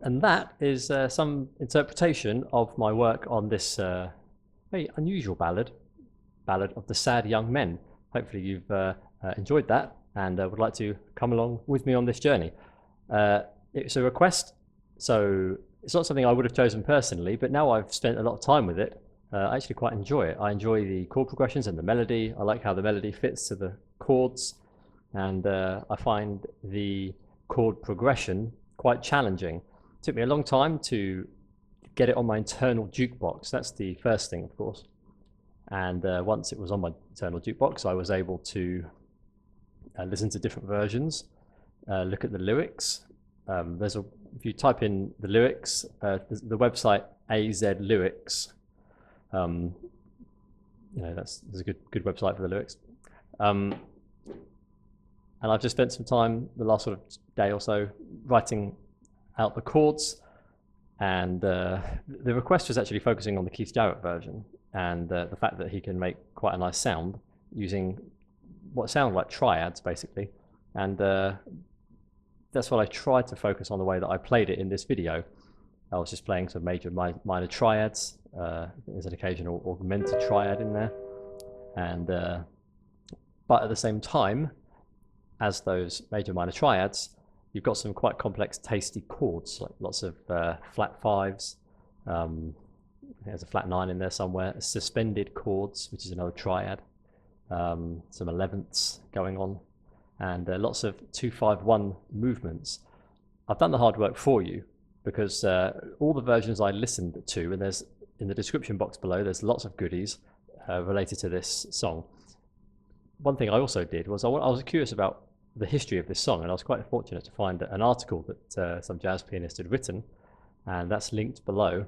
And that is some interpretation of my work on this very unusual ballad, Ballad of the Sad Young Men. Hopefully you've enjoyed that and would like to come along with me on this journey. It's a request, so it's not something I would have chosen personally, but now I've spent a lot of time with it, I actually quite enjoy it. I enjoy the chord progressions and the melody. I like how the melody fits to the chords, and I find the chord progression quite challenging. It took me a long time to get it on my internal jukebox. That's the first thing, of course. And once it was on my internal jukebox, I was able to listen to different versions, look at the lyrics. If you type in the lyrics, the website AZ Lyrics, there's a good website for the lyrics. And I've just spent some time the last sort of day or so writing out the chords, and the request was actually focusing on the Keith Jarrett version and the fact that he can make quite a nice sound using what sound like triads basically, and that's what I tried to focus on the way that I played it in this video. I was just playing some major minor triads. There's an occasional augmented triad in there, and but at the same time as those major minor triads, you've got some quite complex tasty chords, like lots of flat fives. There's a flat 9 in there somewhere, suspended chords, which is another triad, some 11ths going on, and lots of 2-5-1 movements. I've done the hard work for you because all the versions I listened to, and there's in the description box below, there's lots of goodies related to this song. One thing I also did was I was curious about the history of this song, and I was quite fortunate to find an article that some jazz pianist had written, and that's linked below.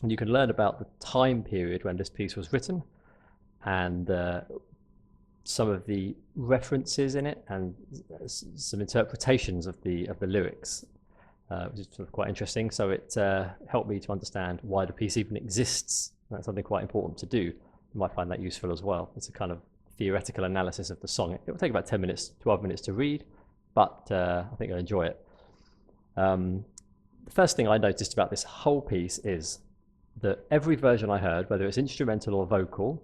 And you can learn about the time period when this piece was written, and some of the references in it, and some interpretations of the lyrics, which is sort of quite interesting. So it helped me to understand why the piece even exists. That's something quite important to do. You might find that useful as well. It's a kind of theoretical analysis of the song. It will take about 10 minutes, 12 minutes to read, but I think you'll enjoy it. The first thing I noticed about this whole piece is that every version I heard, whether it's instrumental or vocal,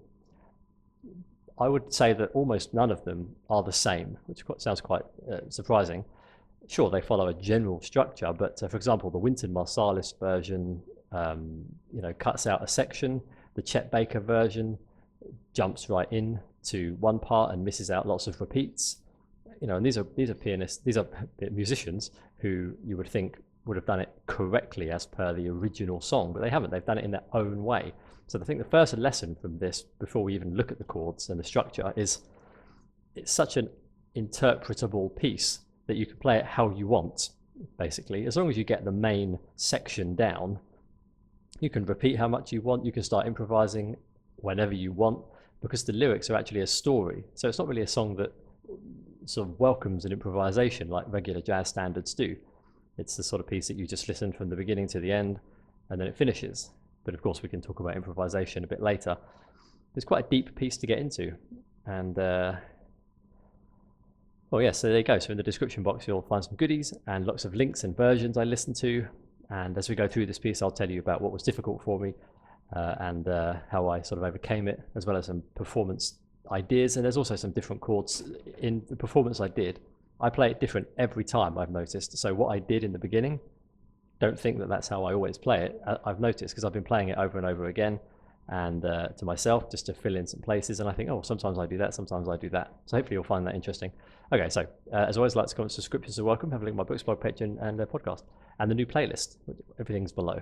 I would say that almost none of them are the same, which sounds quite surprising. Sure, they follow a general structure, but for example, the Wynton Marsalis version, cuts out a section. The Chet Baker version jumps right in to one part and misses out lots of repeats. And these are pianists, these are musicians who you would think would have done it correctly as per the original song, but they haven't. They've done it in their own way. So I think the first lesson from this, before we even look at the chords and the structure, is it's such an interpretable piece that you can play it how you want, basically. As long as you get the main section down, you can repeat how much you want, you can start improvising whenever you want, because the lyrics are actually a story. So it's not really a song that sort of welcomes an improvisation like regular jazz standards do. It's the sort of piece that you just listen from the beginning to the end, and then it finishes. But of course we can talk about improvisation a bit later. It's quite a deep piece to get into, and so there you go. So in the description box you'll find some goodies and lots of links and versions I listened to, and as we go through this piece I'll tell you about what was difficult for me and how I sort of overcame it, as well as some performance ideas. And there's also some different chords in the performance I did. I play it different every time, I've noticed. So what I did in the beginning, don't think that that's how I always play it. I've noticed, because I've been playing it over and over again, and to myself, just to fill in some places, and I think, oh, sometimes I do that, sometimes I do that. So hopefully you'll find that interesting. Okay, so as always, likes, comments, subscriptions are welcome. Have a look at my books, blog page, and podcast, and the new playlist. Everything's below.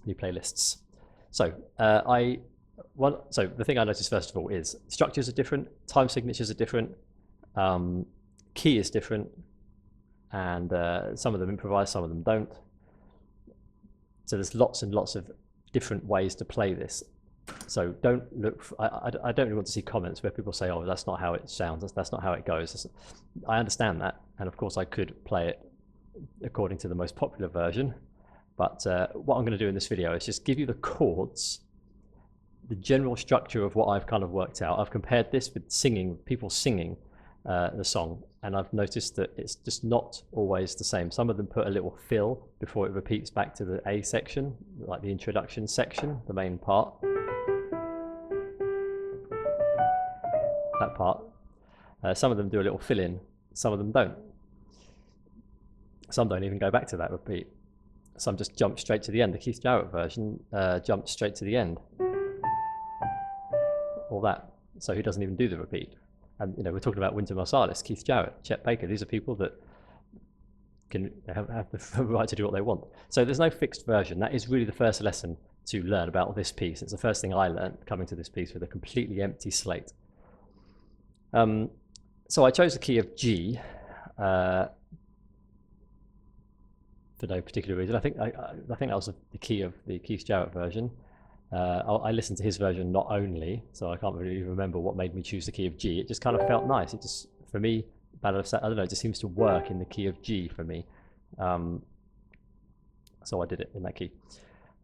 New playlists. So so the thing I noticed first of all is structures are different, time signatures are different, key is different, and some of them improvise, some of them don't. So there's lots and lots of different ways to play this. So don't look I don't really want to see comments where people say, oh, that's not how it sounds, that's not how it goes. I understand that, and of course I could play it according to the most popular version, but what I'm going to do in this video is just give you the chords, the general structure of what I've kind of worked out. I've compared this with singing, people singing, the song, and I've noticed that it's just not always the same. Some of them put a little fill before it repeats back to the A section, like the introduction section, the main part. That part. Some of them do a little fill in, some of them don't. Some don't even go back to that repeat. Some just jump straight to the end. The Keith Jarrett version jumps straight to the end. All that. So he doesn't even do the repeat. And you know, we're talking about Wynton Marsalis, Keith Jarrett, Chet Baker. These are people that can have the right to do what they want. So there's no fixed version. That is really the first lesson to learn about this piece. It's the first thing I learned coming to this piece with a completely empty slate. So I chose the key of G for no particular reason. I think that was the key of the Keith Jarrett version. I listened to his version not only, so I can't really remember what made me choose the key of G. It just kind of felt nice. It just, for me, Ballad of I don't know, it just seems to work in the key of G for me. So I did it in that key.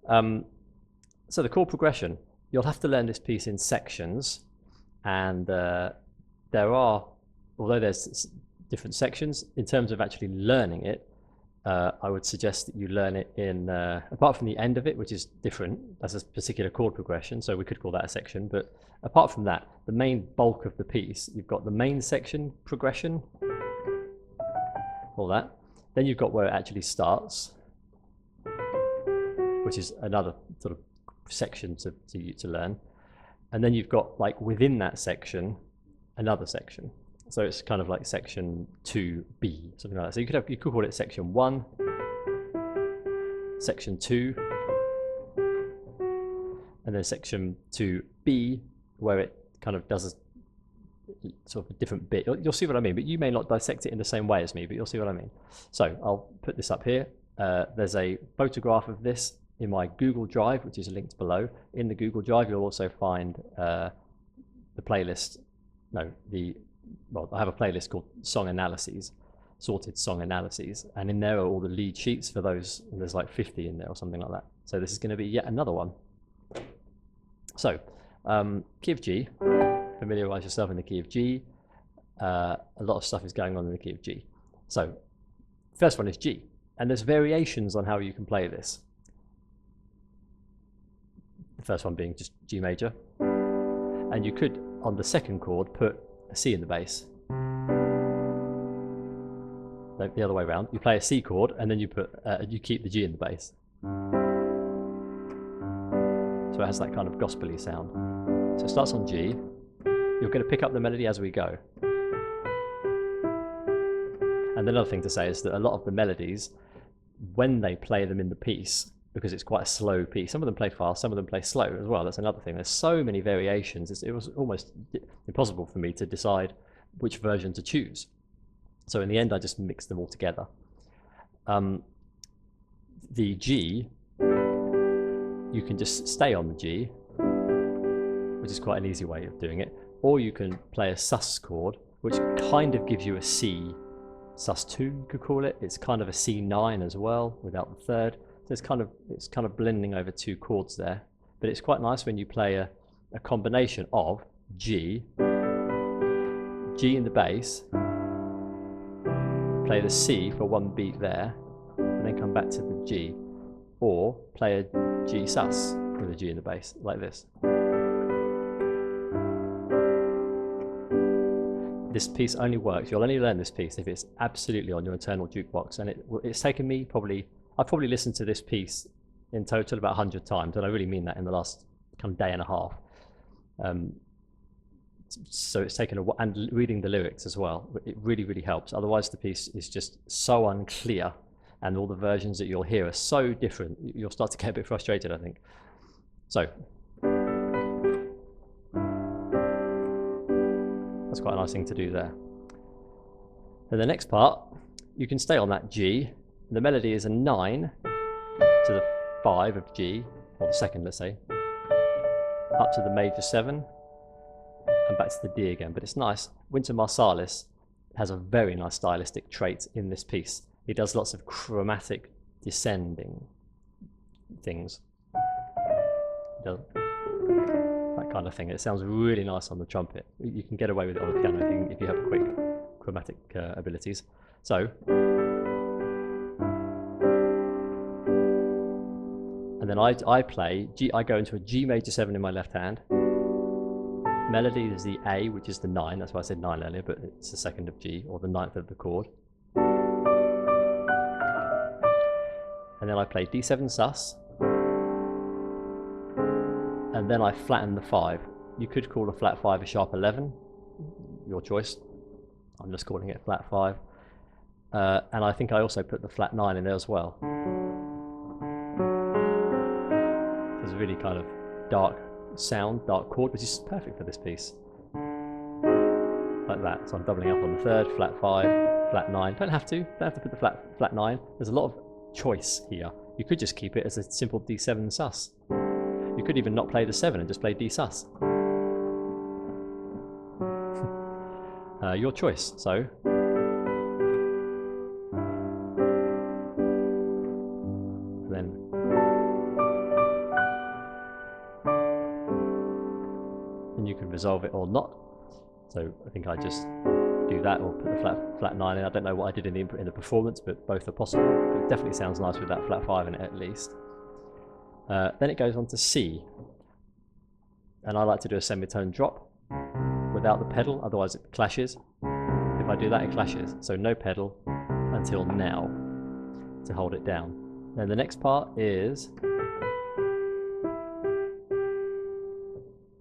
So the chord progression, you'll have to learn this piece in sections, and there are, although there's different sections, in terms of actually learning it, I would suggest that you learn it in, apart from the end of it, which is different, that's a particular chord progression, so we could call that a section, but apart from that, the main bulk of the piece, you've got the main section progression, all that, then you've got where it actually starts, which is another sort of section to learn, and then you've got, like, within that section, another section. So it's kind of like section 2B, something like that. So you could call it section 1, section 2, and then section 2B, where it kind of does a sort of a different bit. You'll see what I mean, but you may not dissect it in the same way as me, but you'll see what I mean. So I'll put this up here. There's a photograph of this in my Google Drive, which is linked below. In the Google Drive, you'll also find the playlist, well, I have a playlist called Song Analyses, Sorted Song Analyses, and in there are all the lead sheets for those, and there's like 50 in there or something like that. So this is going to be yet another one. So, key of G, familiarise yourself in the key of G. A lot of stuff is going on in the key of G. So, first one is G, and there's variations on how you can play this. The first one being just G major, and you could, on the second chord, put a C in the bass. Like the other way around, you play a C chord and then you put you keep the G in the bass. So it has that kind of gospel-y sound. So it starts on G. You're going to pick up the melody as we go. And another thing to say is that a lot of the melodies, when they play them in the piece, because it's quite a slow piece. Some of them play fast, some of them play slow as well. That's another thing. There's so many variations. It was almost impossible for me to decide which version to choose. So in the end, I just mixed them all together. The G, you can just stay on the G, which is quite an easy way of doing it. Or you can play a sus chord, which kind of gives you a C, sus2 you could call it. It's kind of a C9 as well, without the third. So it's kind of blending over two chords there, but it's quite nice when you play a combination of G, G in the bass, play the C for one beat there, and then come back to the G, or play a G sus with a G in the bass, like this. This piece only works, you'll only learn this piece if it's absolutely on your internal jukebox, and it's taken me I've probably listened to this piece in total about 100 times, and I really mean that, in the last kind of day and a half. So it's taken and reading the lyrics as well, it really, really helps. Otherwise the piece is just so unclear, and all the versions that you'll hear are so different, you'll start to get a bit frustrated, I think. So, that's quite a nice thing to do there. And the next part, you can stay on that G. The melody is a 9 to the 5 of G, or the second, let's say, up to the major 7, and back to the D again. But it's nice. Wynton Marsalis has a very nice stylistic trait in this piece. He does lots of chromatic descending things. He does that kind of thing. It sounds really nice on the trumpet. You can get away with it on the piano if you have a quick chromatic abilities. So, and then I play G. I go into a G major 7 in my left hand. Melody is the A, which is the 9. That's why I said 9 earlier, but it's the 2nd of G, or the 9th of the chord. And then I play D7 sus. And then I flatten the 5. You could call a flat 5 a sharp 11, your choice. I'm just calling it flat 5. And I think I also put the flat 9 in there as well. There's a really kind of dark sound, dark chord, which is perfect for this piece. Like that. So I'm doubling up on the 3rd, flat 5, flat 9. Don't have to put the flat 9. There's a lot of choice here. You could just keep it as a simple D7 sus. You could even not play the 7 and just play D sus. Your choice. So then you can resolve it or not. So I think I just do that or put the flat 9 in. I don't know what I did in the performance, but both are possible. It definitely sounds nice with that flat 5 in it at least. Then it goes on to C, and I like to do a semitone drop without the pedal, otherwise it clashes. If I do that, it clashes. So no pedal until now to hold it down. Then the next part is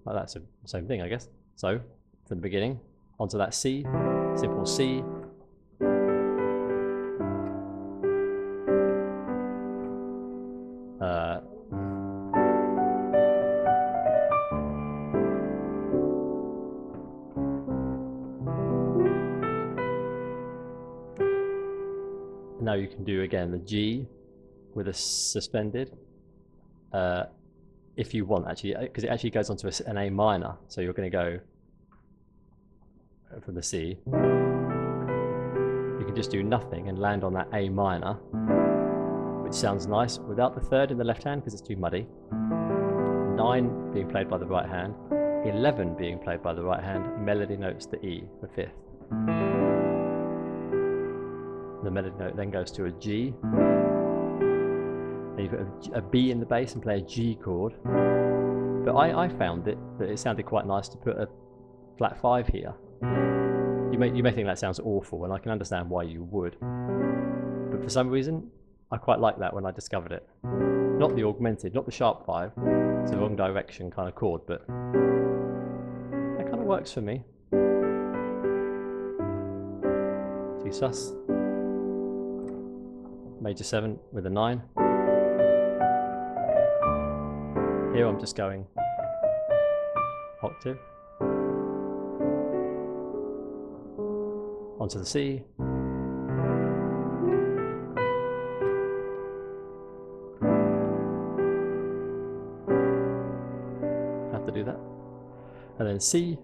like that's the same thing, I guess. So from the beginning onto that C, simple C. Now you can do again the G with a suspended, if you want, actually, because it actually goes onto an A minor. So you're going to go from the C. You can just do nothing and land on that A minor, which sounds nice without the 3rd in the left hand because it's too muddy. 9 being played by the right hand, 11 being played by the right hand, melody notes the E, the 5th. The melody note then goes to a G. Then you put a B in the bass and play a G chord. But I found that it sounded quite nice to put a flat 5 here. You may think that sounds awful, and I can understand why you would. But for some reason, I quite like that when I discovered it. Not the augmented, not the sharp 5. It's the wrong direction kind of chord, but that kind of works for me. G sus. Major 7 with a 9. Here I'm just going octave onto the C. Have to do that. And then C.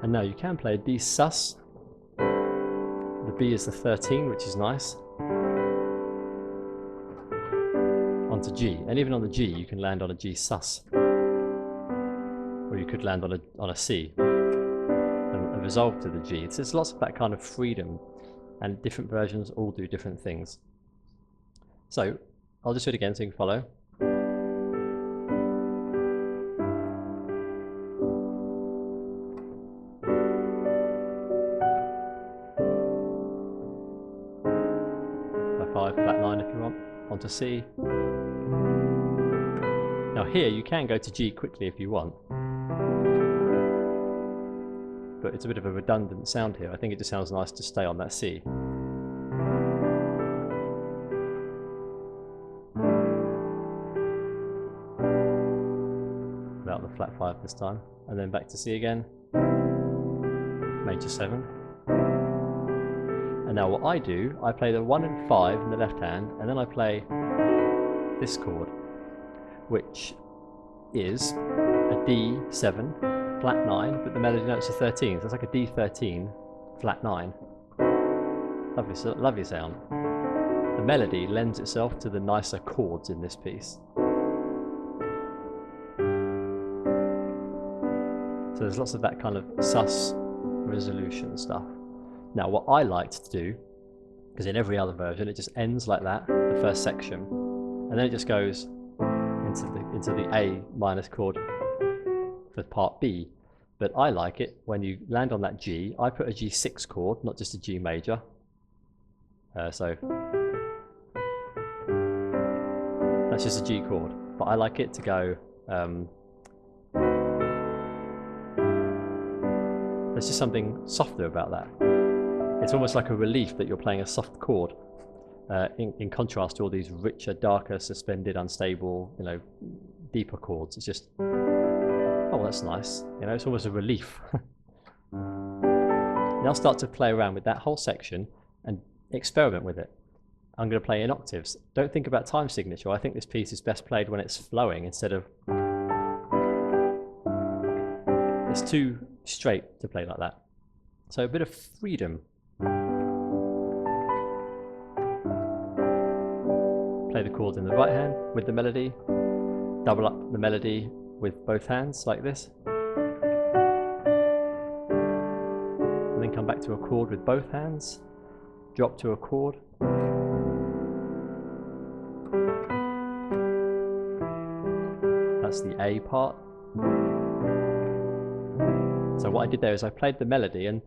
And now you can play a D sus. The B is the 13, which is nice. Onto G, and even on the G you can land on a G sus, or you could land on a C and resolve to the G. There's lots of that kind of freedom, and different versions all do different things. So I'll just do it again so you can follow. Flat 5, flat 9 if you want, onto C. Now here you can go to G quickly if you want, but it's a bit of a redundant sound here. I think it just sounds nice to stay on that C. Without the flat 5 this time, and then back to C again, major 7. And now what I do, I play the 1 and 5 in the left hand, and then I play this chord, which is a D7, flat 9, but the melody notes are 13, so it's like a D13, flat 9. Lovely sound. The melody lends itself to the nicer chords in this piece. So there's lots of that kind of sus resolution stuff. Now what I liked to do, because in every other version it just ends like that, the first section, and then it just goes into the A minor chord for part B. But I like it when you land on that G, I put a G6 chord, not just a G major. So that's just a G chord, but I like it to go, there's just something softer about that. It's almost like a relief that you're playing a soft chord, in contrast to all these richer, darker, suspended, unstable, you know, deeper chords. It's just, oh, that's nice. You know, it's almost a relief. Now start to play around with that whole section and experiment with it. I'm going to play in octaves. Don't think about time signature. I think this piece is best played when it's flowing instead of... It's too straight to play like that. So a bit of freedom. Play the chords in the right hand with the melody. Double up the melody with both hands like this. And then come back to a chord with both hands. Drop to a chord. That's the A part. So what I did there is I played the melody, and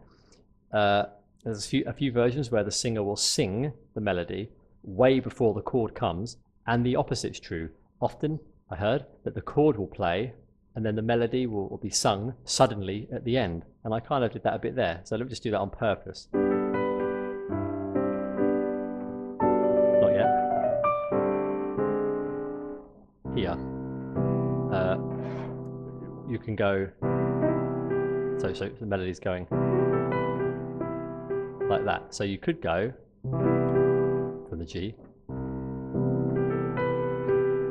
there's a few versions where the singer will sing the melody way before the chord comes, and the opposite's true. Often I heard that the chord will play and then the melody will be sung suddenly at the end, and I kind of did that a bit there. So let me just do that on purpose. Not yet. Here. You can go, so the melody's going like that. So you could go from the G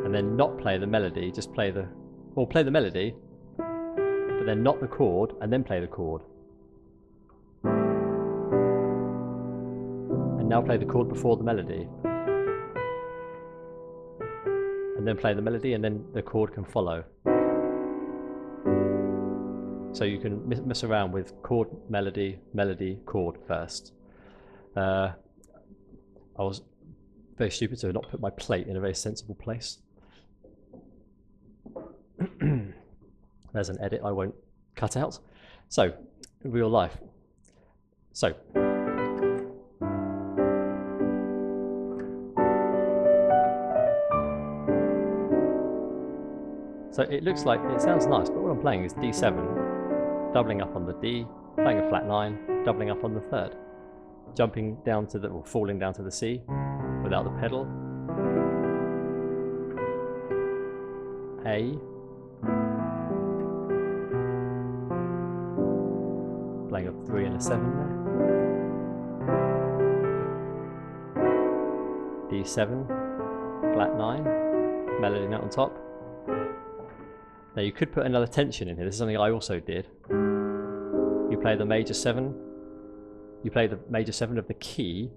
and then not play the melody, just play the, or play the melody, but then not the chord, and then play the chord. And now play the chord before the melody. And then play the melody, and then the chord can follow. So you can mess around with chord, melody, melody, chord first. I was very stupid to not put my plate in a very sensible place. There's an edit I won't cut out. So, real life. So, it looks like, it sounds nice, but what I'm playing is D7, doubling up on the D, playing a flat 9, doubling up on the third, jumping down to the, or falling down to the C without the pedal, A, playing a 3 and a 7 there, D7, flat 9, melody note on top. Now you could put another tension in here. This is something I also did. You play the major 7. You play the major 7 of the key,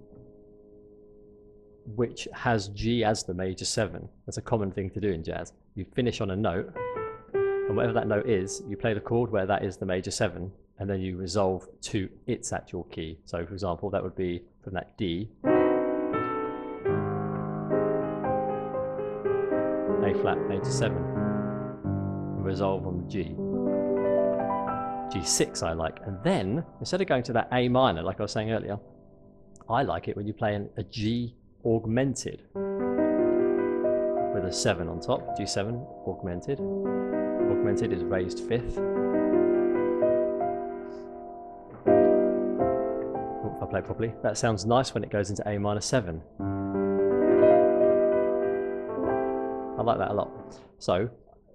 which has G as the major 7. That's a common thing to do in jazz. You finish on a note, and whatever that note is, you play the chord where that is the major 7, and then you resolve to its actual key. So for example, that would be from that D, A flat, major 7. Resolve on the G. G6 I like, and then instead of going to that A minor like I was saying earlier, I like it when you play a G augmented with a 7 on top. G7 augmented. Augmented is raised 5th. Oh, if I play properly, that sounds nice when it goes into A minor 7. I like that a lot. So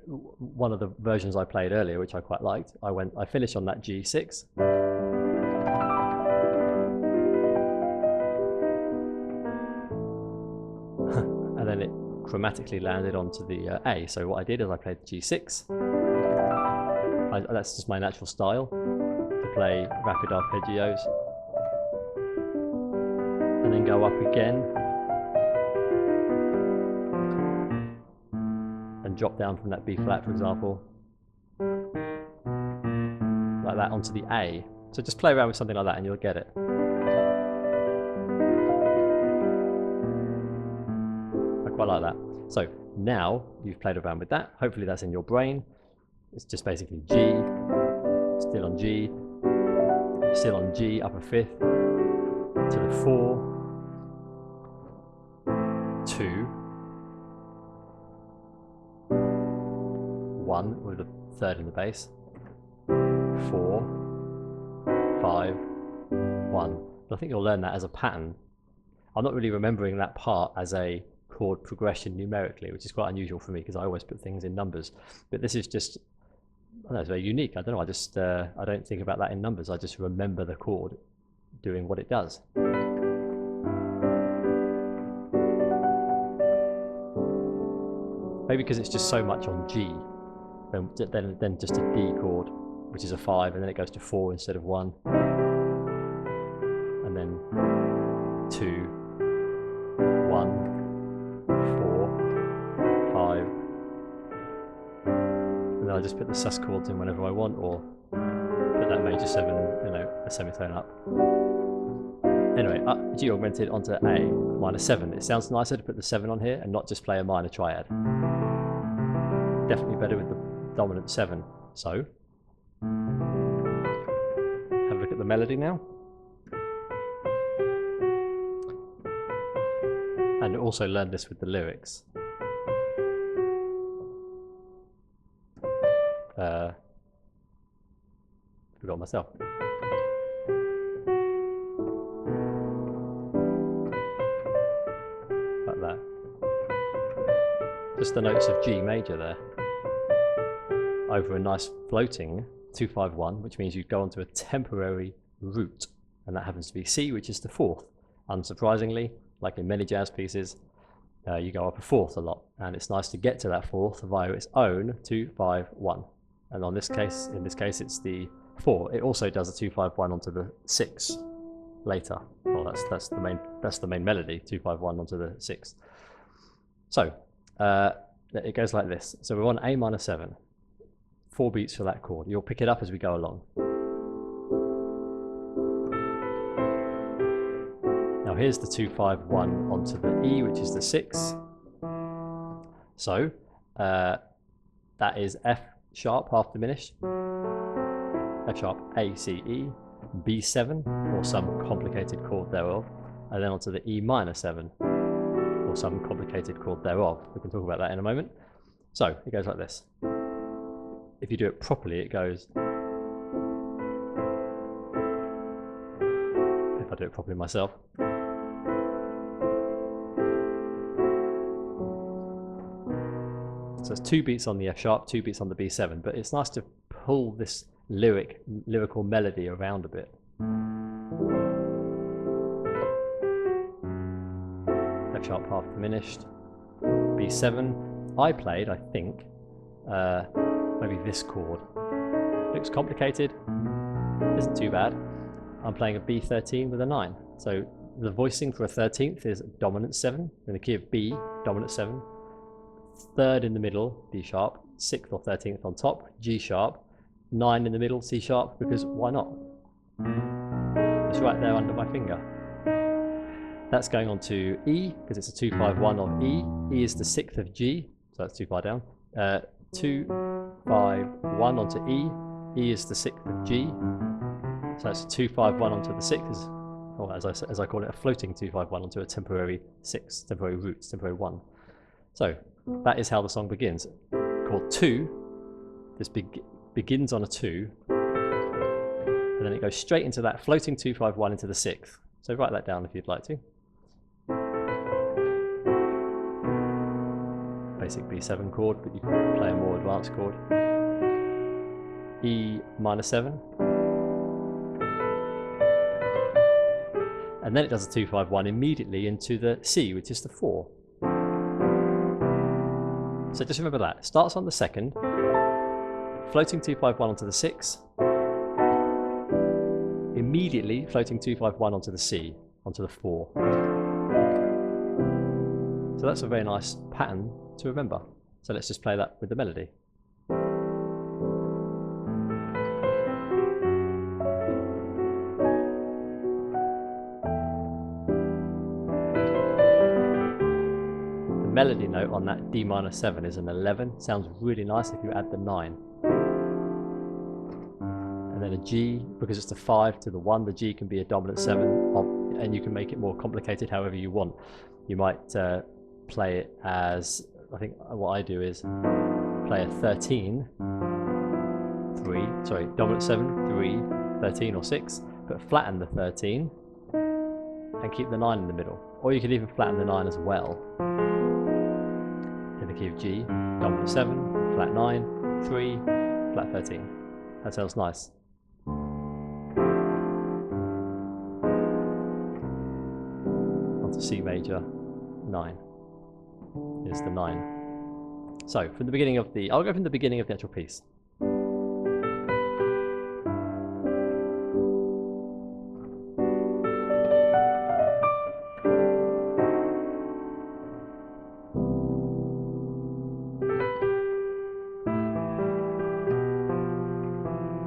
one of the versions I played earlier, which I quite liked, I finished on that G6, and then it chromatically landed onto the A. So what I did is I played the G6. That's just my natural style, to play rapid arpeggios, and then go up again and drop down from that B flat, for example, like that onto the A. So just play around with something like that and you'll get it. I quite like that. So now you've played around with that. Hopefully that's in your brain. It's just basically G, still on G, still on G, upper fifth, to the 4, 2, 1 with a third in the bass, 4, 5, 1. But I think you'll learn that as a pattern. I'm not really remembering that part as a chord progression numerically, which is quite unusual for me because I always put things in numbers. But this is just, I don't know, it's very unique. I don't know, I just, I don't think about that in numbers. I just remember the chord doing what it does. Maybe because it's just so much on G, then just a D chord, which is a 5, and then it goes to 4 instead of 1, and then 2, 1, 4, 5, and then I just put the sus chords in whenever I want, or put that major 7, you know, a semitone up. Anyway, G augmented onto A minor 7. It sounds nicer to put the 7 on here and not just play a minor triad. Definitely better with the dominant 7. So, have a look at the melody now. And also learn this with the lyrics. Forgot myself. Like that. Just the notes of G major there. Over a nice floating 2-5-1, which means you go onto a temporary root, and that happens to be C, which is the 4th. Unsurprisingly, like in many jazz pieces, you go up a 4th a lot, and it's nice to get to that 4th via its own 2-5-1. And in this case, it's the 4. It also does a 2-5-1 onto the 6 later. Well, that's the main melody, 2-5-1 onto the 6. So it goes like this. So we're on A minor 7. 4 beats for that chord. You'll pick it up as we go along. Now here's the 2-5-1 onto the E, which is the 6. So that is F sharp half diminished, F sharp A C E, B7 or some complicated chord thereof, and then onto the E minor 7 or some complicated chord thereof. We can talk about that in a moment. So it goes like this. If you do it properly, it goes, if I do it properly myself, so it's 2 beats on the F sharp, 2 beats on the B7, but it's nice to pull this lyrical melody around a bit. F sharp half diminished, B7. I played, I think, maybe this chord. Looks complicated, isn't too bad. I'm playing a B13 with a 9. So the voicing for a 13th is dominant 7 in the key of B, dominant 7. 3rd in the middle, D sharp, 6th or 13th on top, G sharp, 9 in the middle, C sharp, because why not? It's right there under my finger. That's going on to E, because it's a 2-5-1 of E. E is the 6th of G, so that's too far down. 2-5-1 onto E. E is the 6th of G, so that's a 2-5-1 onto the 6th, or as I call it, a floating 2-5-1 onto a temporary 6, temporary roots, temporary 1. So that is how the song begins. Chord 2, this begins on a 2, and then it goes straight into that floating 2-5-1 into the 6th. So write that down if you'd like to. Basic B7 chord, but you can play a more advanced chord. E minor 7. And then it does a 2-5-1 immediately into the C, which is the 4. So just remember that. It starts on the 2nd, floating 2-5-1 onto the 6, immediately floating 2-5-1 onto the C, onto the 4. So that's a very nice pattern to remember. So let's just play that with the melody. melody note on that D minor 7 is an 11. Sounds really nice if you add the 9. And then a G, because it's the 5 to the 1, the G can be a dominant 7, and you can make it more complicated however you want. You might play it as, I think what I do is play a 13, 3, sorry, dominant 7, 3, 13 or 6, but flatten the 13 and keep the 9 in the middle. Or you could even flatten the 9 as well. In the key of G, dominant 7, flat 9, 3, flat 13. That sounds nice. Onto C major, 9. Here's the 9. So from the beginning of the, I'll go from the beginning of the actual piece.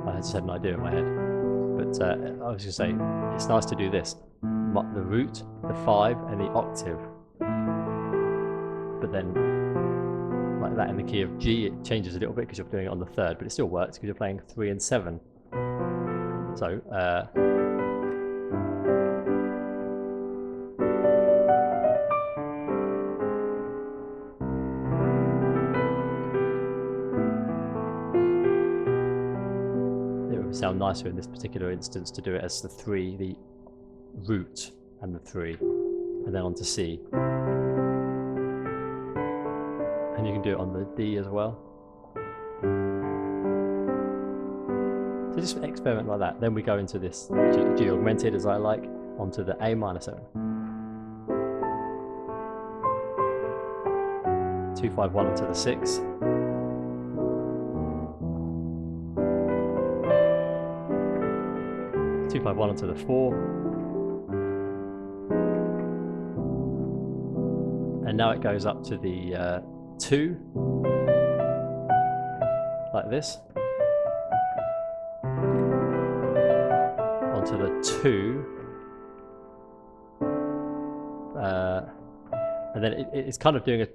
I just had an idea in my head, but I was going to say, it's nice to do this. The root, the 5 and the octave, but then like that in the key of G it changes a little bit because you're doing it on the 3rd, but it still works because you're playing 3 and 7. So it would sound nicer in this particular instance to do it as the 3, the root and the 3, and then on to C. And you can do it on the D as well. So just experiment like that. Then we go into this G augmented as I like, onto the A minor 7. 2, 5, 1 onto the 6. Two, 5, 1 onto the 4. And now it goes up to the 2, like this, onto the 2, and then it's kind of doing a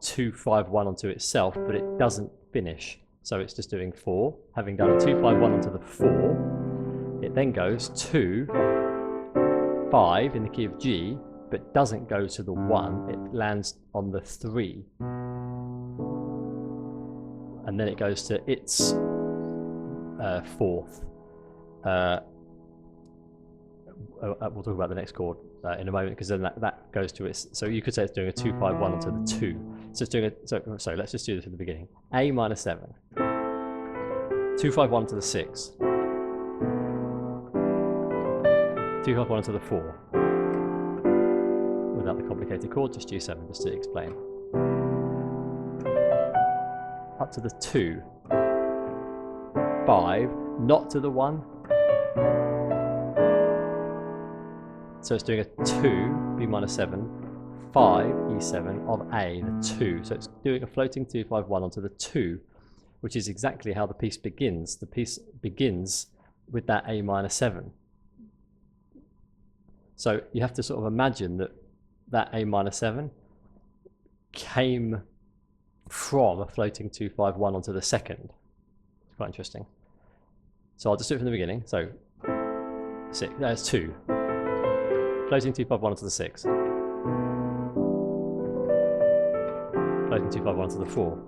2, 5, 1 onto itself, but it doesn't finish, so it's just doing 4. Having done a 2, 5, 1 onto the 4, it then goes 2, 5 in the key of G, but doesn't go to the 1, it lands on the 3. And then it goes to its 4th. We'll talk about the next chord in a moment, because then that goes to its, so you could say it's doing a 2, 5, 1 onto the 2. So it's doing a, so let's just do this at the beginning. A minor 7. 2, 5, 1 to the 6. 2, 5, 1 to the 4. Without the complicated chord, just G7, just to explain. Up to the 2, 5, not to the 1. So it's doing a 2, B minor 7, 5, E7 of A, the 2. So it's doing a floating 2, 5, 1 onto the 2, which is exactly how the piece begins. The piece begins with that A minor 7. So you have to sort of imagine that that A minor 7 came from a floating 2, 5, 1 onto the 2nd. It's quite interesting. So I'll just do it from the beginning. So 6, that's 2. Floating 2, 5, 1 onto the 6. Floating 2, 5, 1 onto the 4.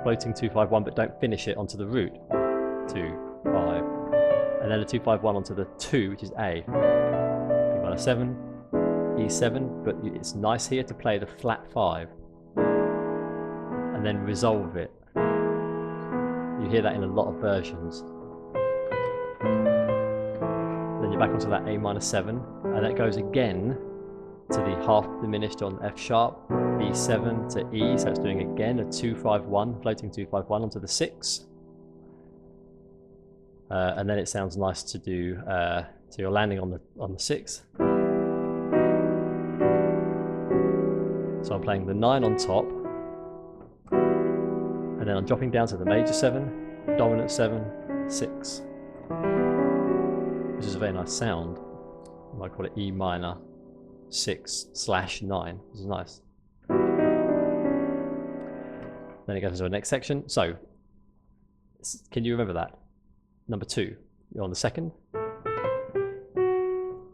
Floating 2, 5, 1, but don't finish it onto the root. 2, 5. And then a 2, 5, 1 onto the 2, which is A. B minor 7, E7, but it's nice here to play the flat 5. And then resolve it. You hear that in a lot of versions. Then you're back onto that A minor 7, and that goes again to the half diminished on F sharp, B7 to E, so it's doing again a 2, 5, 1, floating 2, 5, 1 onto the 6. And then it sounds nice to do, so you're landing on the 6. So I'm playing the 9 on top, and then I'm dropping down to the major 7, dominant 7, 6, which is a very nice sound. You might call it E minor 6/9, which is nice. Then it goes into the next section. So, can you remember that? Number 2, you're on the second.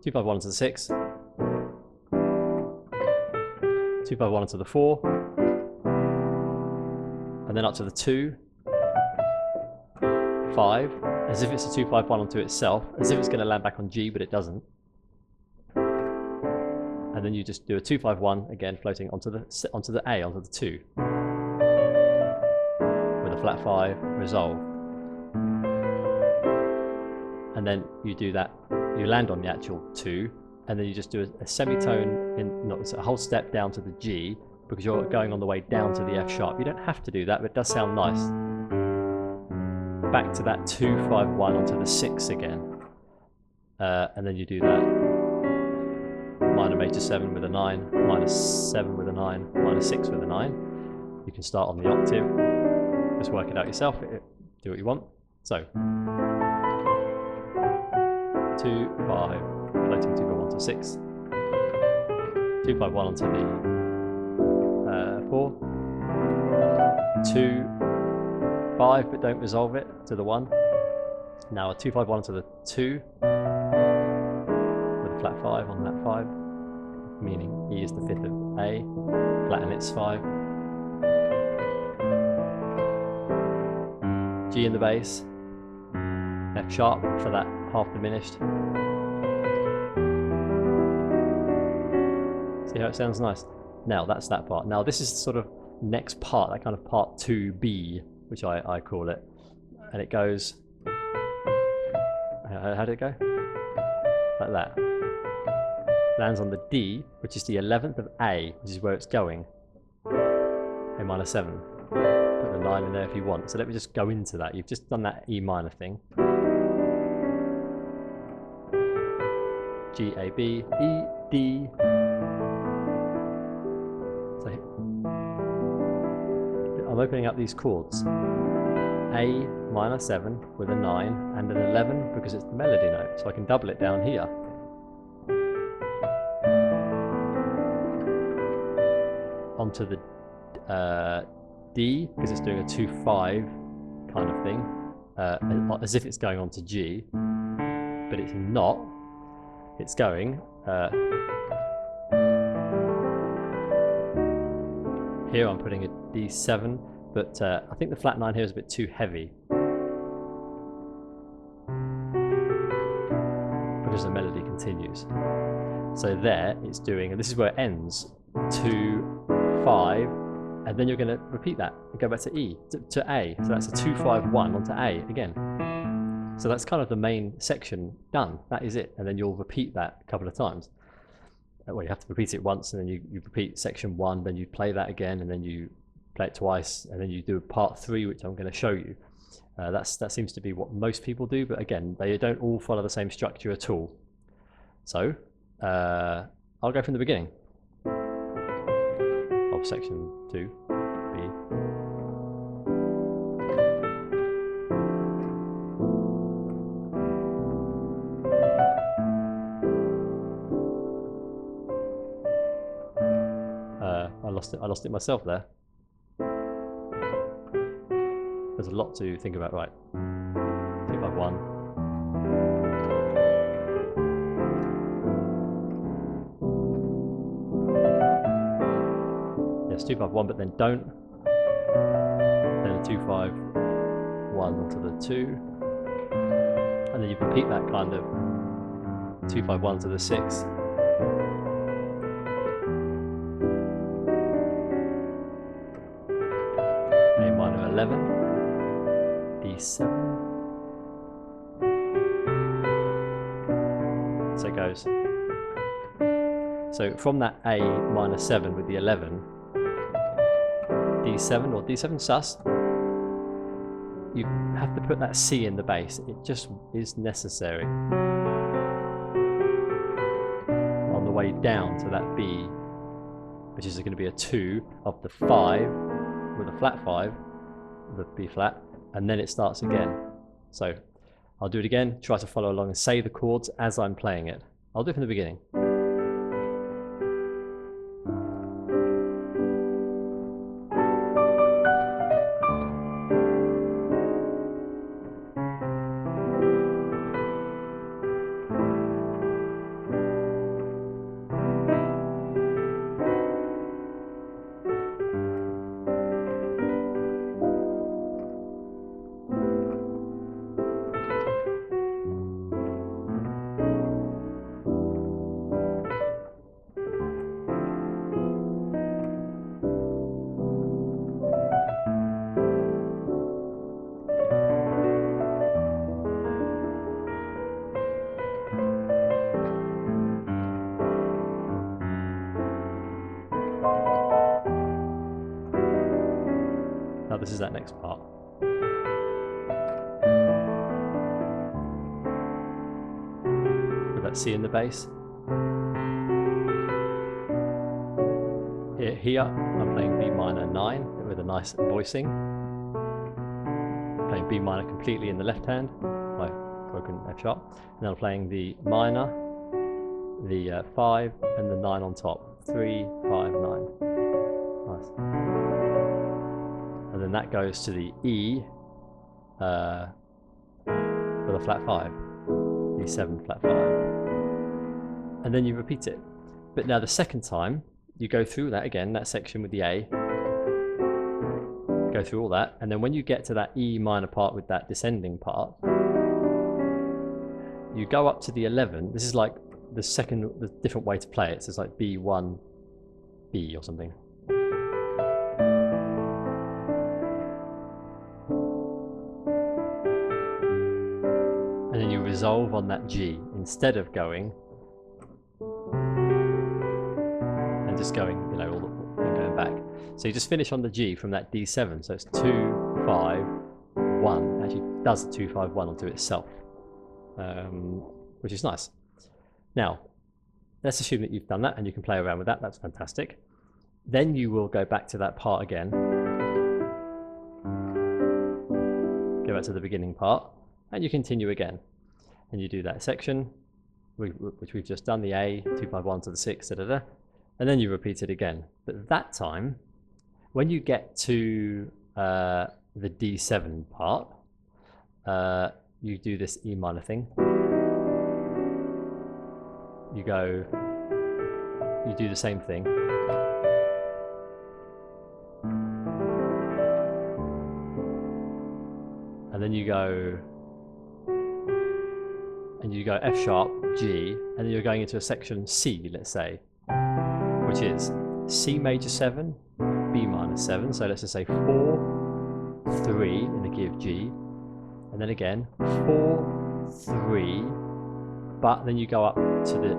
2, 5, 1 onto the 6. 2, 5, 1 onto the 4. And then up to the 2, 5, as if it's a 2, 5, 1 onto itself, as if it's going to land back on G, but it doesn't. And then you just do a 2, 5, 1 again, floating onto the A, onto the 2, with a flat 5 resolve. And then you do that. You land on the actual 2, and then you just do a semitone it's a whole step down to the G, because you're going on the way down to the F sharp. You don't have to do that, but it does sound nice. Back to that 2, 5, 1 onto the 6 again, and then you do that minor major 7 with a 9, minor 7 with a 9, minor 6 with a 9. You can start on the octave, just work it out yourself, do what you want. So 2, 5, floating 2, 5, 1 to 6, 2, 5, 1 onto the 4, 2, 5, but don't resolve it to the 1. Now a 2, 5, 1 to the 2 with a flat 5 on that 5, meaning E is the 5th of A, flat and it's 5. G in the bass, F sharp for that half diminished. See how it sounds nice? Now that's that part. Now this is sort of next part, that kind of part 2B, which I call it. And it goes, how did it go? Like that. Lands on the D, which is the 11th of A, which is where it's going. A minor 7. Put the 9 in there if you want. So let me just go into that. You've just done that E minor thing. G, A, B, E, D. So I'm opening up these chords. A minor 7 with a 9 and an 11 because it's the melody note. So I can double it down here. Onto the D, because it's doing a 2-5 kind of thing, as if it's going on to G, but it's not. It's going here. I'm putting a D7, but I think the flat 9 here is a bit too heavy because the melody continues. So there it's doing, and this is where it ends, 2, 5, and then you're going to repeat that and go back to E, to A. So that's a 2, 5, 1 onto A again. So that's kind of the main section done. That is it. And then you'll repeat that a couple of times. Well, you have to repeat it once, and then you repeat section 1, then you play that again, and then you play it twice, and then you do part 3, which I'm going to show you. That seems to be what most people do, but again, they don't all follow the same structure at all. So I'll go from the beginning of section 2, B. I lost it myself there. There's a lot to think about. Right, 2, 5, 1. Yes, 2, 5, 1, but then don't. Then a 2, 5, 1 onto the 2, and then you repeat that kind of 2, 5, 1 to the 6. A minor 11, D7. So it goes. So from that A minor 7 with the 11, D7 or D7 sus, you have to put that C in the bass. It just is necessary. On the way down to that B, which is going to be a 2 of the 5 with a flat 5, the B flat, and then it starts again. So I'll do it again, try to follow along and say the chords as I'm playing it. I'll do it from the beginning. this is that next part. With that C in the bass. Here I'm playing B minor 9 with a nice voicing. Playing B minor completely in the left hand by broken F sharp. And then I'm playing the minor, the 5 and the 9 on top. 3, 5, 9. Nice. And then that goes to the E with a flat 5. E7 flat 5. And then you repeat it. But now the second time you go through that again, that section with the A, go through all that, and then when you get to that E minor part with that descending part, you go up to the 11. This is like the different way to play it. So it's like B1, B or something. And then you resolve on that G instead of going and just going, you know, and going back. So you just finish on the G from that D7. So it's 2, 5, 1. Actually does the 2, 5, 1 onto itself, which is nice. Now, let's assume that you've done that and you can play around with that. That's fantastic. Then you will go back to that part again. Go back to the beginning part and you continue again. And you do that section, which we've just done, the A, 2, 5, 1 to the 6, da, da, da. And then you repeat it again. But that time, when you get to the D7 part, you do this E minor thing. You do the same thing. And then you go F sharp, G, and then you're going into a section C, let's say, which is C major 7, B minor 7. So let's just say 4, 3 in the key of G, and then again 4, 3, but then you go up to the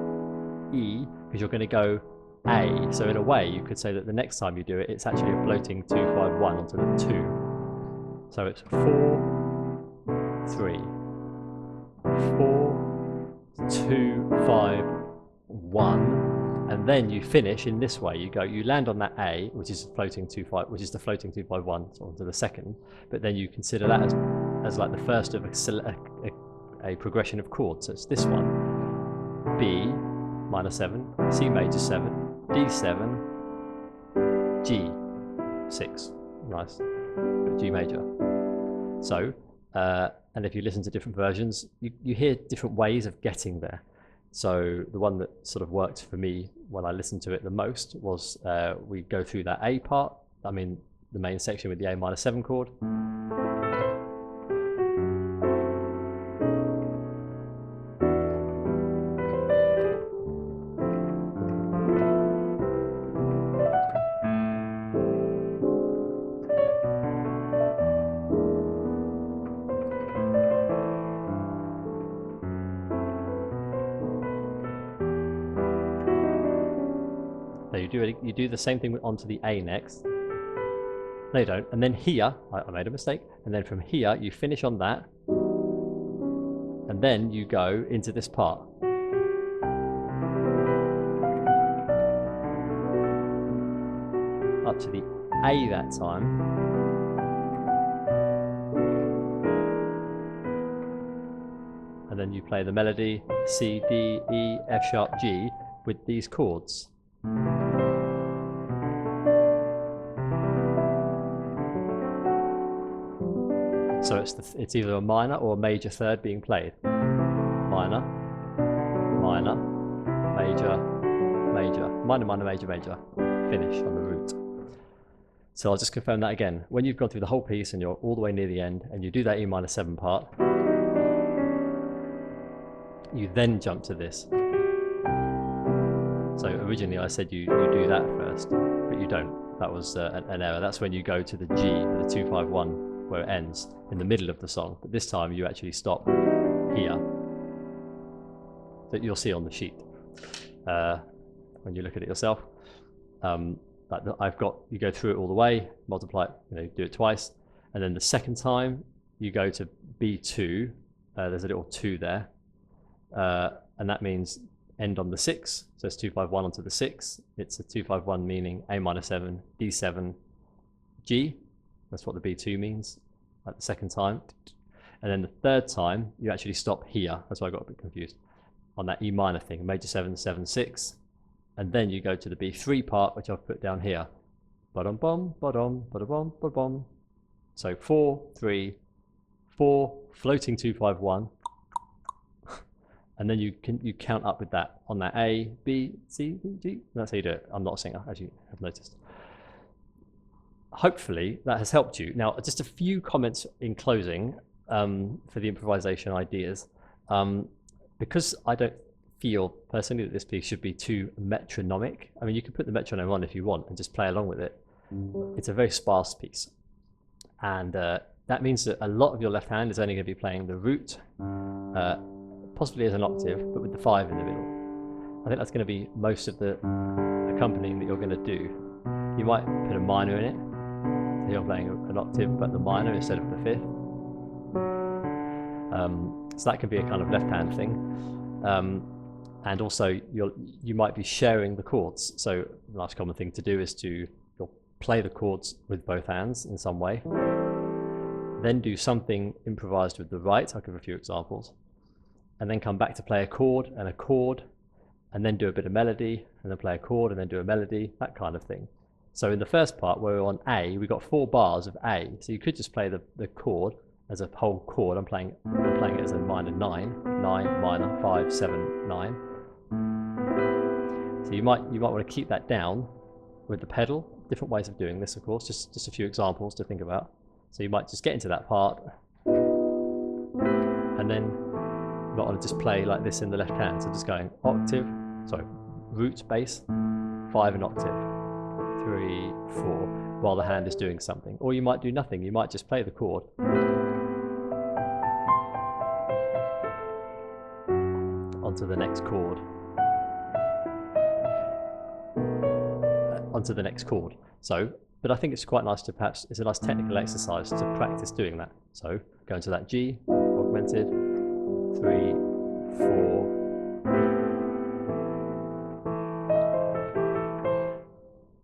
E because you're going to go A. So in a way, you could say that the next time you do it, it's actually a floating 2, 5, 1 onto the 2. So it's 4, 3, 4, 2, 5, 1, and then you finish in this way. You land on that A, which is floating 2, 5, which is the floating 2, 5, 1 onto the second, but then you consider that as like the first of a progression of chords. So it's this one, B minor 7, C major 7, D7, G 6, nice, but G major. So, and if you listen to different versions, you hear different ways of getting there. So the one that sort of worked for me when I listened to it the most was we go through that A part, I mean the main section with the A minor 7 chord. You do the same thing onto the A next. No, you don't. And then here, I made a mistake. And then from here, you finish on that. And then you go into this part. Up to the A that time. And then you play the melody C, D, E, F sharp, G with these chords. So it's either a minor or a major third being played. Minor, minor, major, major, minor, minor, major, major. Finish on the root. So I'll just confirm that again. When you've gone through the whole piece and you're all the way near the end and you do that E minor 7 part, you then jump to this. So originally I said you do that first, but you don't. That was an error. That's when you go to the G, the 2, 5, 1, where it ends in the middle of the song. But this time you actually stop here, that you'll see on the sheet when you look at it yourself. like you go through it all the way, multiply it, do it twice, and then the second time you go to B2. There's a little 2 there, and that means end on the 6. So it's 2-5-1 onto the 6. It's a 2-5-1 meaning A minor 7, D7, G. That's what the B2 means at the second time. And then the third time you actually stop here. That's why I got a bit confused on that E minor thing, major 7, 7, 6. And then you go to the B3 part, which I've put down here. Ba-dum bum, ba-dum, ba-dum, ba-dum. So 4, 3, 4, floating 2-5-1. And then you count up with that on that A, B, C, D, G. That's how you do it. I'm not a singer, as you have noticed. Hopefully that has helped you. Now, just a few comments in closing for the improvisation ideas. Because I don't feel personally that this piece should be too metronomic. I mean, you can put the metronome on if you want and just play along with it. It's a very sparse piece. And that means that a lot of your left hand is only going to be playing the root, possibly as an octave, but with the 5 in the middle. I think that's going to be most of the accompanying that you're going to do. You might put a minor in it, so you're playing an octave, but the minor instead of the 5th. So that can be a kind of left hand thing. And also you might be sharing the chords. So the last common thing to do is you'll play the chords with both hands in some way, then do something improvised with the right. I'll give a few examples, and then come back to play a chord, and then do a bit of melody, and then play a chord and then do a melody, that kind of thing. So in the first part where we're on A, we've got 4 bars of A, so you could just play the chord as a whole chord. I'm playing it as a minor 9, 9 minor 5 7 9. So you might want to keep that down with the pedal. Different ways of doing this, of course. Just a few examples to think about. So you might just get into that part, and then you might want to just play like this in the left hand. So just going octave, sorry, root, bass, 5 and octave, 3, 4, while the hand is doing something. Or you might do nothing. You might just play the chord. Onto the next chord. Onto the next chord. But I think it's quite nice to it's a nice technical exercise to practice doing that. So go into that G, augmented, 3, 4.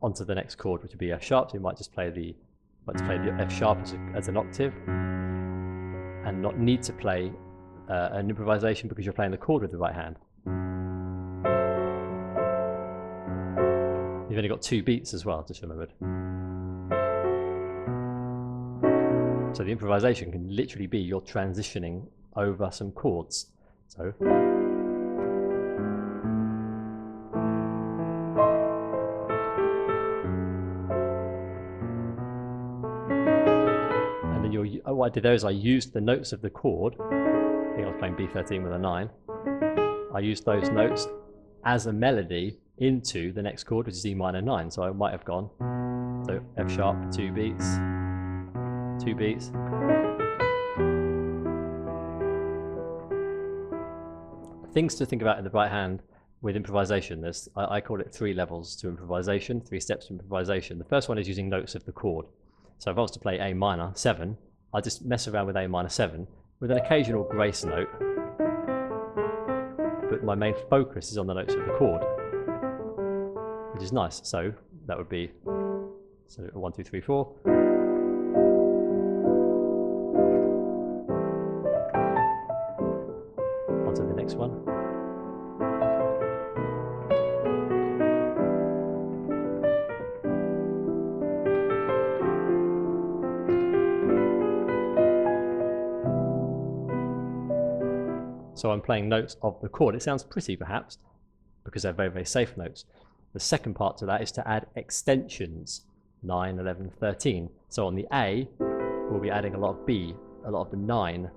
Onto the next chord, which would be F sharp. So you might just play the F sharp as an octave, and not need to play an improvisation because you're playing the chord with the right hand. You've only got 2 beats as well, just remembered. So the improvisation can literally be you're transitioning over some chords. So and then what I did there is I used the notes of the chord. I think I was playing B13 with a 9. I used those notes as a melody into the next chord, which is E minor 9. So I might have gone, so F sharp, 2 beats, 2 beats. Things to think about in the right hand with improvisation. I call it 3 levels to improvisation, 3 steps to improvisation. The first one is using notes of the chord. So if I was to play A minor 7, I just mess around with A minor 7 with an occasional grace note, but my main focus is on the notes of the chord, which is nice. So that would be 1, 2, 3, 4. On to the next one. So I'm playing notes of the chord. It sounds pretty, perhaps, because they're very, very safe notes. The second part to that is to add extensions, 9, 11, 13. So on the A, we'll be adding a lot of B, a lot of the 9.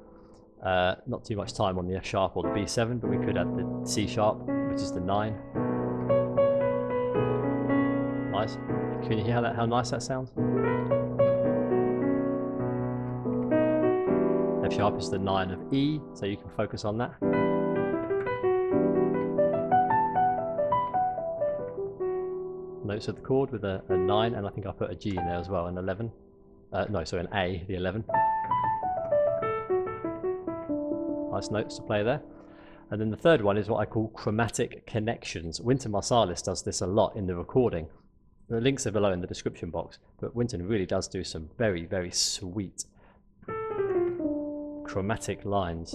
Not too much time on the F sharp or the B7, but we could add the C sharp, which is the 9. Nice. Can you hear how nice that sounds? F sharp is the 9 of E, so you can focus on that. notes of the chord with a 9, and I think I put a G in there as well, an 11. No, sorry, an A, the 11. Nice notes to play there. And then the third one is what I call chromatic connections. Wynton Marsalis does this a lot in the recording. The links are below in the description box, but Wynton really does do some very, very sweet chromatic lines.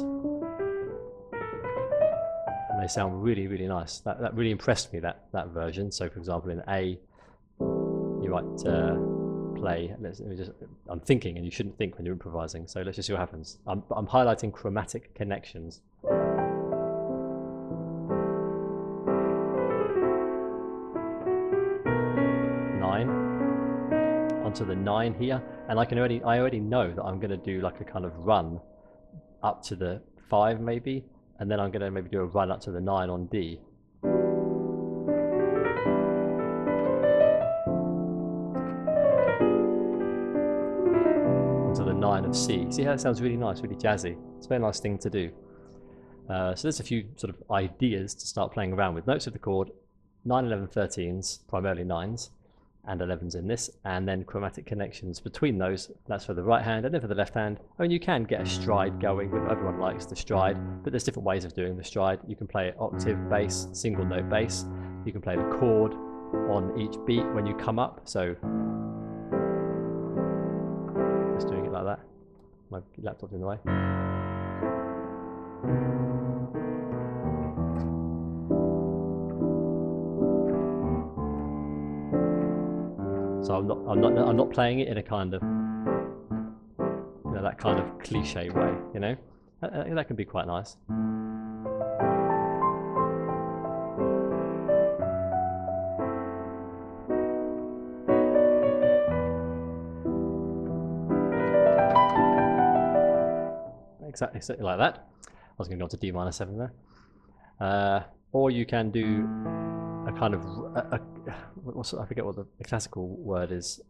And they sound really, really nice. That really impressed me, that version. So for example, in A, you might play, I'm thinking, and you shouldn't think when you're improvising, so let's just see what happens. I'm highlighting chromatic connections. 9 onto the 9 here, and I already know that I'm going to do like a kind of run up to the 5 maybe, and then I'm going to maybe do a run up to the 9 on D. Onto the 9 of C. See how it sounds really nice, really jazzy. It's a very nice thing to do. So there's a few sort of ideas to start playing around with. Notes of the chord, 9, 11, 13s, primarily 9s, and 11s in this, and then chromatic connections between those. That's for the right hand, and then for the left hand. I mean, you can get a stride going, but everyone likes the stride, but there's different ways of doing the stride. You can play octave bass, single note bass. You can play the chord on each beat when you come up, so just doing it like that. My laptop's in the way. So I'm not playing it in a kind of, you know, that kind of cliche way, you know. That can be quite nice. Exactly like that. I was going to go on to D minor 7 there. Or you can do a kind of I forget what the classical word is.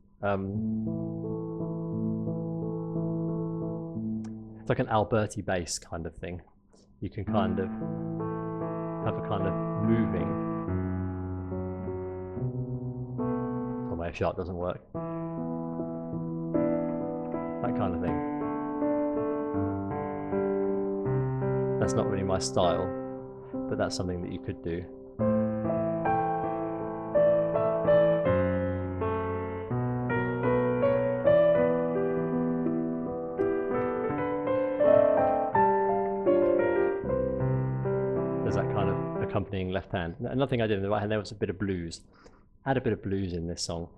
It's like an Alberti bass kind of thing. You can kind of have a kind of moving. Oh, my F sharp doesn't work. That kind of thing. That's not really my style, but that's something that you could do. There's that kind of accompanying left hand. Another thing I did in the right hand there was a bit of blues. Add a bit of blues in this song.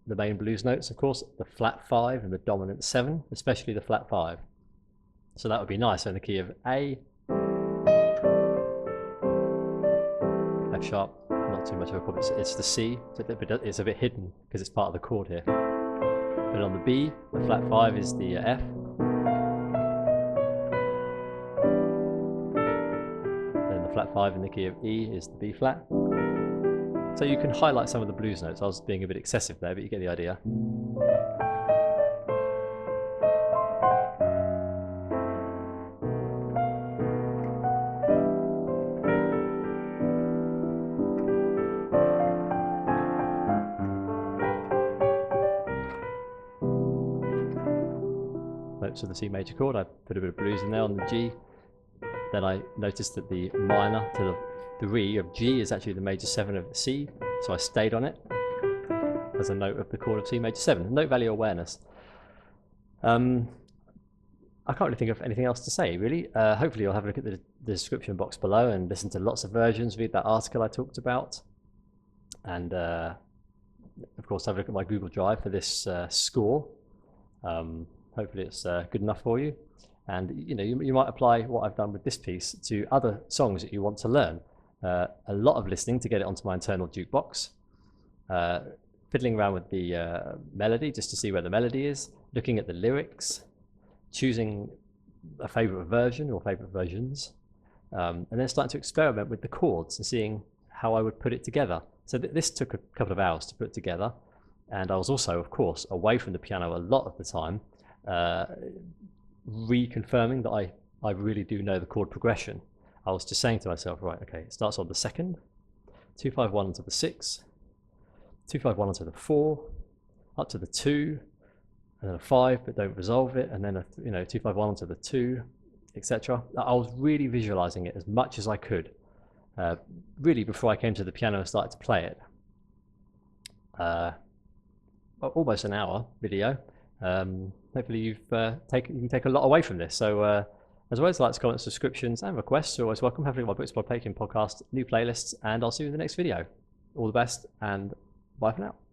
The main blues notes, of course, the flat 5 and the dominant 7, especially the flat 5. So that would be nice. So in the key of A, F sharp, not too much of a problem. It's the C, it's a bit hidden because it's part of the chord here. But on the B, the flat 5 is the F. Then the flat 5 in the key of E is the B flat. So you can highlight some of the blues notes. I was being a bit excessive there, but you get the idea. Notes of the C major chord, I put a bit of blues in there on the G. Then I noticed that the minor to the 3 of G is actually the major 7 of C, so I stayed on it as a note of the chord of C major 7. Note value awareness. I can't really think of anything else to say, really. Hopefully you'll have a look at the description box below and listen to lots of versions, read that article I talked about, and of course have a look at my Google Drive for this score. Hopefully it's good enough for you, and you know, you might apply what I've done with this piece to other songs that you want to learn. A lot of listening to get it onto my internal jukebox, fiddling around with the melody just to see where the melody is, looking at the lyrics, choosing a favourite version or favourite versions, and then starting to experiment with the chords and seeing how I would put it together. So this took a couple of hours to put together, and I was also, of course, away from the piano a lot of the time, reconfirming that I really do know the chord progression. I was just saying to myself, right, okay, it starts on the 2nd, 2, 5, 1 onto the 6, 2-5-1 onto the 4, up to the 2, and then a 5, but don't resolve it, and then a 2-5-1 onto the 2, etc. I was really visualizing it as much as I could, really before I came to the piano and started to play it. Almost an hour video. Hopefully you can take a lot away from this. So as always, likes, comments, subscriptions, and requests are always welcome. Have a look at my Books by Paking podcast, new playlists, and I'll see you in the next video. All the best, and bye for now.